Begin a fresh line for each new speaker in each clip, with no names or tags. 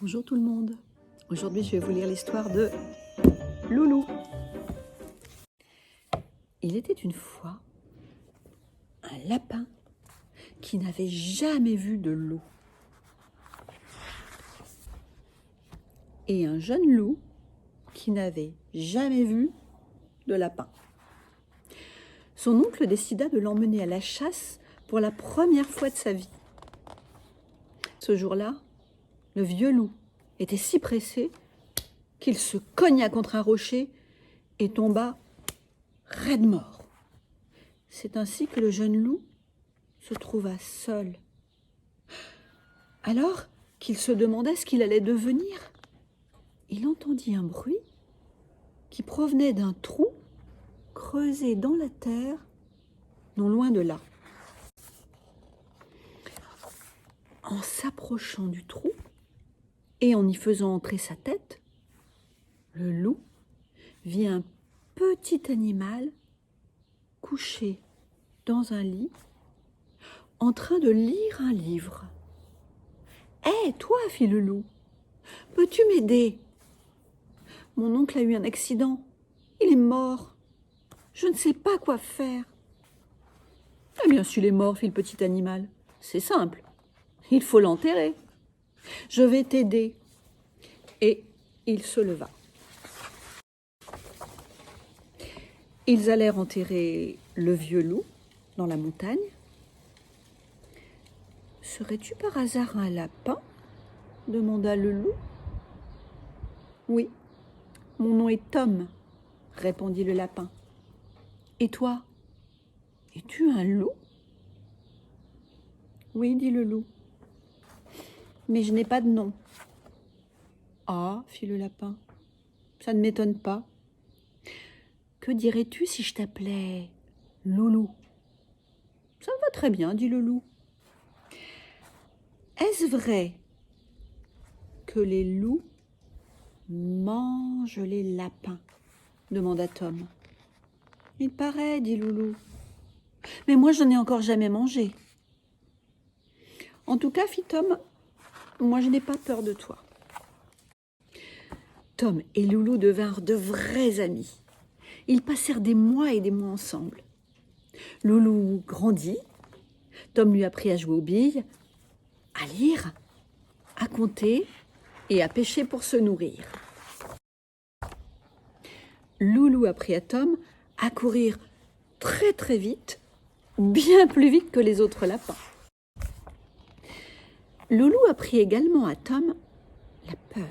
Bonjour tout le monde. Aujourd'hui, je vais vous lire l'histoire de Loulou. Il était une fois un lapin qui n'avait jamais vu de loup. Et un jeune loup qui n'avait jamais vu de lapin. Son oncle décida de l'emmener à la chasse pour la première fois de sa vie. Ce jour-là, le vieux loup était si pressé qu'il se cogna contre un rocher et tomba raide mort. C'est ainsi que le jeune loup se trouva seul. Alors qu'il se demandait ce qu'il allait devenir, il entendit un bruit qui provenait d'un trou creusé dans la terre, non loin de là. En s'approchant du trou et en y faisant entrer sa tête, le loup vit un petit animal couché dans un lit, en train de lire un livre. « Hé, toi, fit le loup, peux-tu m'aider ? Mon oncle a eu un accident, il est mort. Je ne sais pas quoi faire. » « Eh bien, s'il est mort, fit le petit animal, c'est simple, il faut l'enterrer. Je vais t'aider. » Et il se leva. Ils allèrent enterrer le vieux loup dans la montagne. « Serais-tu par hasard un lapin ? » demanda le loup. « Oui, mon nom est Tom, » répondit le lapin. « Et toi, es-tu un loup ? » « Oui, dit le loup, mais je n'ai pas de nom. »« Ah, fit le lapin, ça ne m'étonne pas. Que dirais-tu si je t'appelais Loulou ? » ?»« Ça me va très bien, dit le loup. »« Est-ce vrai que les loups mangent les lapins ? » demanda Tom. « Il paraît, dit Loulou, mais moi je n'en ai encore jamais mangé. »« En tout cas, fit Tom, moi je n'ai pas peur de toi. » Tom et Loulou devinrent de vrais amis. Ils passèrent des mois et des mois ensemble. Loulou grandit. Tom lui apprit à jouer aux billes, à lire, à compter et à pêcher pour se nourrir. Loulou apprit à Tom à courir très très vite, bien plus vite que les autres lapins. Loulou apprit également à Tom la peur.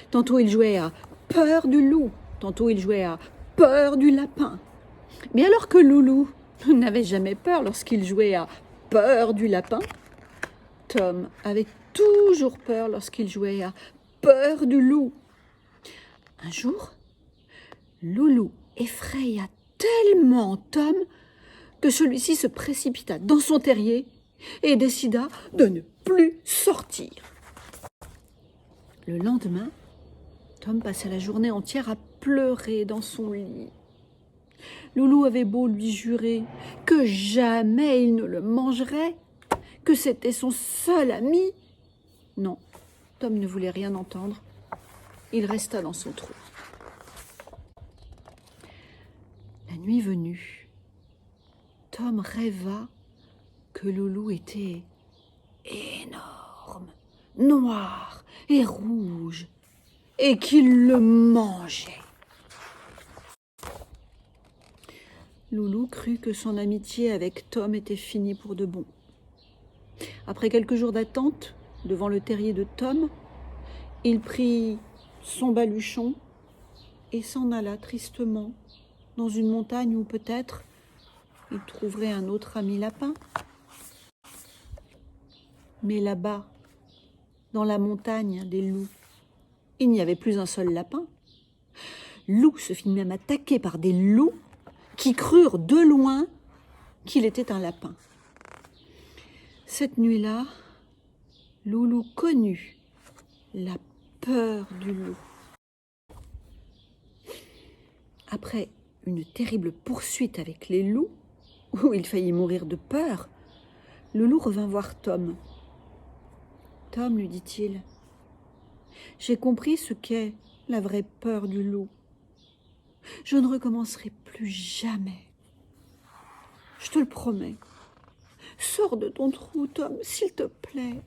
Tantôt il jouait à peur du loup, tantôt il jouait à peur du lapin. Mais alors que Loulou n'avait jamais peur lorsqu'il jouait à peur du lapin, Tom avait toujours peur lorsqu'il jouait à peur du loup. Un jour, Loulou effraya tellement Tom que celui-ci se précipita dans son terrier et décida de ne plus sortir. Le lendemain, Tom passa la journée entière à pleurer dans son lit. Loulou avait beau lui jurer que jamais il ne le mangerait, que c'était son seul ami. Non, Tom ne voulait rien entendre. Il resta dans son trou. La nuit venue, Tom rêva que Loulou était énorme, noir et rouge, et qu'il le mangeait. Loulou crut que son amitié avec Tom était finie pour de bon. Après quelques jours d'attente devant le terrier de Tom, il prit son baluchon et s'en alla tristement dans une montagne où peut-être il trouverait un autre ami lapin. Mais là-bas, dans la montagne des loups, il n'y avait plus un seul lapin. Loup se fit même attaquer par des loups qui crurent de loin qu'il était un lapin. Cette nuit-là, Loulou connut la peur du loup. Après une terrible poursuite avec les loups, où il faillit mourir de peur, le loup revint voir Tom. « Tom, lui dit-il, J'ai compris ce qu'est la vraie peur du loup. Je ne recommencerai plus jamais. Je te le promets. Sors de ton trou, Tom, s'il te plaît.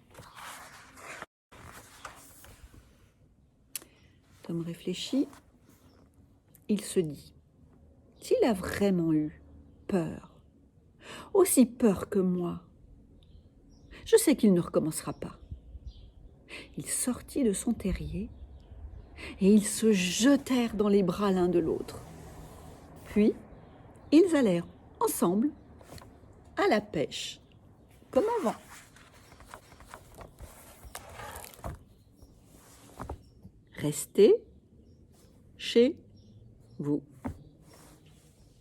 Tom réfléchit. Il se dit, s'il a vraiment eu peur, aussi peur que moi, je sais qu'il ne recommencera pas. Il sortit de son terrier et ils se jetèrent dans les bras l'un de l'autre. Puis, ils allèrent ensemble à la pêche, comme avant. Restez chez vous.